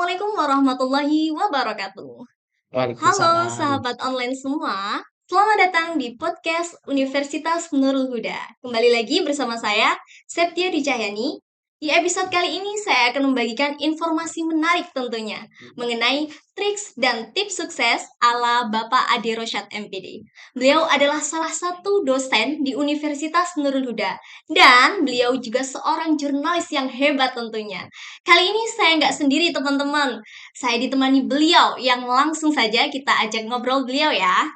Assalamualaikum warahmatullahi wabarakatuh. Halo Waalaikumsalam. sahabat online semua, selamat datang di podcast Universitas Nurul Huda. Kembali lagi bersama saya, Septia Dicahyani. Di episode kali ini saya akan membagikan informasi menarik tentunya mengenai triks dan tips sukses ala Bapak Ade Rosyad MPD. Beliau adalah salah satu dosen di Universitas Nurul Huda dan beliau juga seorang jurnalis yang hebat tentunya. Kali ini saya nggak sendiri teman-teman, saya ditemani beliau yang langsung saja kita ajak ngobrol beliau ya.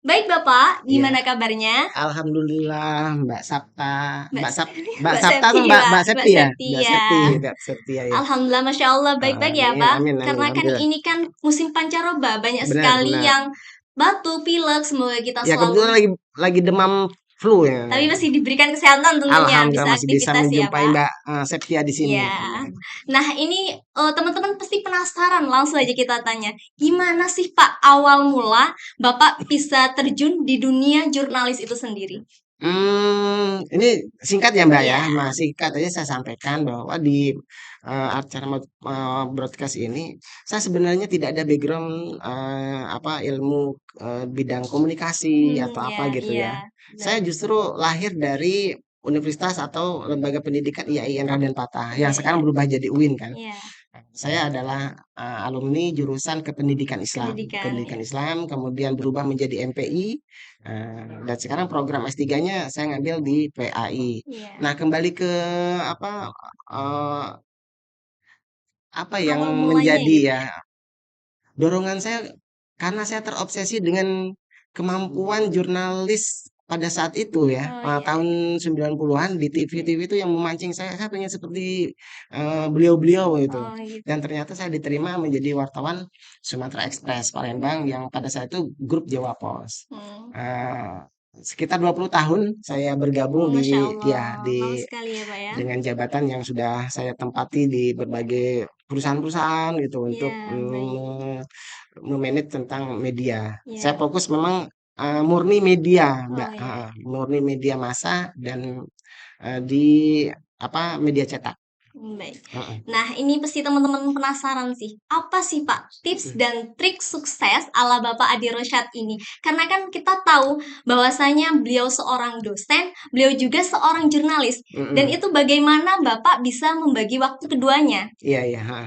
Baik Bapak, Ya, gimana kabarnya? alhamdulillah Mbak Sapta, Mbak, Mbak Sap, Mbak Mbak Sapta Septi atau Mbak Pak, Mbak Septi ya? Septi Mbak ya. Septi, Mbak Septi ya. Alhamdulillah, Masya Allah, baik-baik ya Amin, Pak. amin, amin, Karena kan alhamdulillah. ini kan musim pancaroba, banyak Benar, sekali benar. yang batuk, pilek, semoga kita Ya kebetulan selalu, lagi demam flu ya. tapi masih diberikan kesehatan tentunya, Alhamdulillah bisa masih bisa aktivitas ya menjumpai Pak. Mbak Septia di sini. Ya, nah ini teman-teman pasti penasaran, langsung aja kita tanya, gimana sih Pak awal mula Bapak bisa terjun di dunia jurnalis itu sendiri? Ini singkat ya Mbak ya, Iya, singkat aja saya sampaikan bahwa di acara broadcast ini, saya sebenarnya tidak ada background apa ilmu bidang komunikasi atau apa ya, gitu iya, ya. benar, Saya justru lahir dari universitas atau lembaga pendidikan IAIN Raden Patah yang iya, sekarang iya, berubah jadi UIN kan. iya, Saya adalah alumni jurusan Kependidikan Islam. pendidikan, ya. Pendidikan Islam kemudian berubah menjadi MPI dan sekarang program S3-nya saya ngambil di PAI. Iya, Nah, kembali ke apa eh, apa yang awal mulanya menjadi gitu ya ya. dorongan saya karena saya terobsesi dengan kemampuan jurnalis pada saat itu ya, Oh iya, tahun iya. 90-an di TV-TV itu yang memancing saya pengen seperti beliau-beliau gitu. Oh Dan gitu. ternyata saya diterima menjadi wartawan Sumatera Express Palembang yang pada saat itu grup Jawa Pos. Hmm. Eh, Sekitar 20 tahun saya bergabung Oh, Masya di Allah, lama di sekali ya Pak ya. dengan jabatan yang sudah saya tempati di berbagai perusahaan-perusahaan gitu untuk Iya, baik. memanage tentang media. Saya Iya. fokus memang murni media, Mbak, Oh iya. murni media massa dan di apa media cetak. Baik. Heeh. Nah, ini pasti teman-teman penasaran sih. Apa sih, Pak, tips dan trik sukses ala Bapak Adi Rosyad ini? Karena kan kita tahu bahwasanya beliau seorang dosen, beliau juga seorang jurnalis. Dan Mm-mm. itu bagaimana Bapak bisa membagi waktu keduanya? Iya, iya. Ha.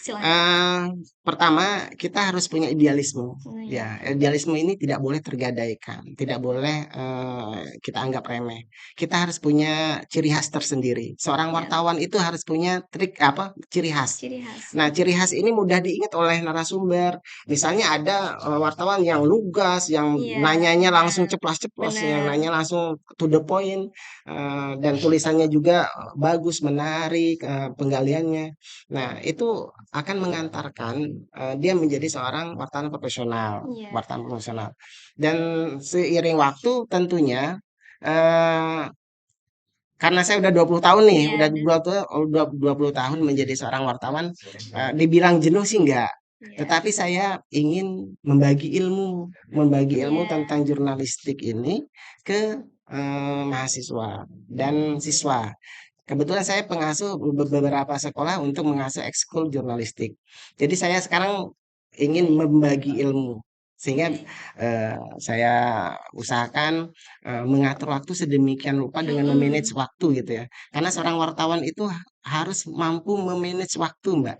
Silahkan. Eee, Pertama kita harus punya idealisme, Oh ya iya. idealisme ini tidak boleh tergadaikan, tidak boleh, kita anggap remeh. Kita harus punya ciri khas tersendiri. Seorang Iya, wartawan itu harus punya trik apa, ciri khas. ciri khas. Nah, ciri khas ini mudah diingat oleh narasumber. Misalnya ada, wartawan yang lugas, yang Iya, nanyanya langsung benar. ceplas-ceplos, yang Benar. nanya langsung to the point, dan tulisannya juga bagus, menarik, penggaliannya. Nah, itu akan mengantarkan dia menjadi seorang wartawan profesional, Iya. wartawan profesional. Dan seiring waktu tentunya eh, karena saya udah 20 tahun nih, Iya, udah dan 20 tahun menjadi seorang wartawan, dibilang jenuh sih enggak. iya. Tetapi saya ingin membagi ilmu Iya. tentang jurnalistik ini ke mahasiswa dan siswa. Kebetulan saya pengasuh beberapa sekolah untuk mengasuh ekskul jurnalistik. Jadi saya sekarang ingin Baik. membagi ilmu sehingga Baik. saya usahakan mengatur waktu sedemikian rupa dengan memanage Mm-mm. waktu gitu ya. Karena seorang wartawan itu harus mampu memanage waktu, Mbak.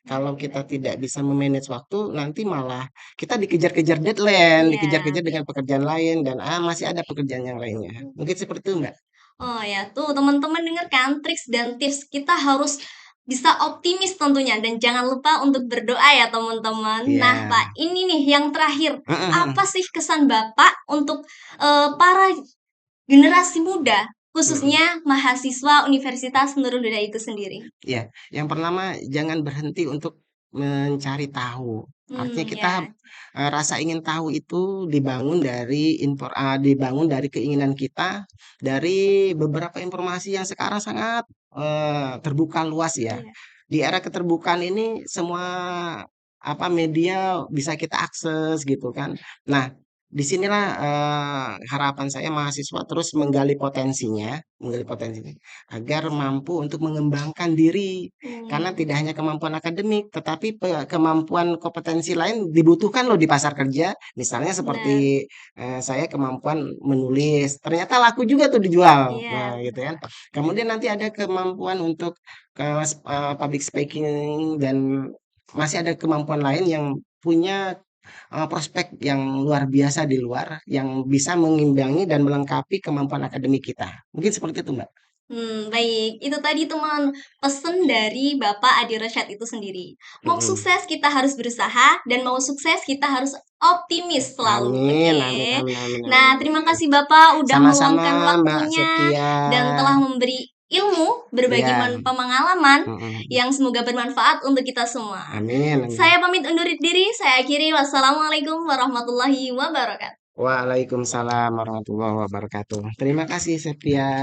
Kalau kita tidak bisa memanage waktu, nanti malah kita dikejar-kejar deadline, Iya, dikejar-kejar dengan baik. pekerjaan lain dan masih ada pekerjaan yang lainnya. Mungkin seperti itu, Mbak. Oh ya, tuh teman-teman dengar kan triks dan tips kita harus bisa optimis tentunya dan jangan lupa untuk berdoa ya teman-teman. Nah, Iya. Pak, ini nih yang terakhir. Heeh, Apa heeh. sih kesan Bapak untuk para generasi muda, Mhm. khususnya mahasiswa Universitas Nurul Huda itu sendiri? Ya, yang pertama jangan berhenti untuk mencari tahu. Artinya kita Ya, rasa ingin tahu itu dibangun dari keinginan kita, dari beberapa informasi yang sekarang sangat terbuka luas ya. iya, Di era keterbukaan ini semua apa media bisa kita akses gitu kan. Nah, disinilah harapan saya mahasiswa terus menggali potensinya agar mampu untuk mengembangkan diri. Karena Hmm, tidak hanya kemampuan akademik, tetapi kemampuan kompetensi lain dibutuhkan loh di pasar kerja. Misalnya benar. seperti saya kemampuan menulis, ternyata laku juga tuh dijual, Iya, nah gitu benar. kan. Kemudian nanti ada kemampuan untuk public speaking dan masih ada kemampuan lain yang punya prospek yang luar biasa di luar yang bisa mengimbangi dan melengkapi kemampuan akademik kita. Mungkin seperti itu, Mbak. Baik. Itu tadi teman pesen dari Bapak Adi Rosyad itu sendiri. Mau Mhm. sukses kita harus berusaha dan mau sukses kita harus optimis selalu. Amin, Oke. amin, amin, amin, Nah, amin, terima amin. kasih Bapak udah Sama-sama, meluangkan Mbak waktunya Setia. dan telah memberi ilmu, berbagi Ya, pengalaman mhm. yang semoga bermanfaat untuk kita semua. Amin, amin. Saya pamit undur diri, saya akhiri. Wassalamualaikum warahmatullahi wabarakatuh. Waalaikumsalam warahmatullahi wabarakatuh. Terima kasih, Setia.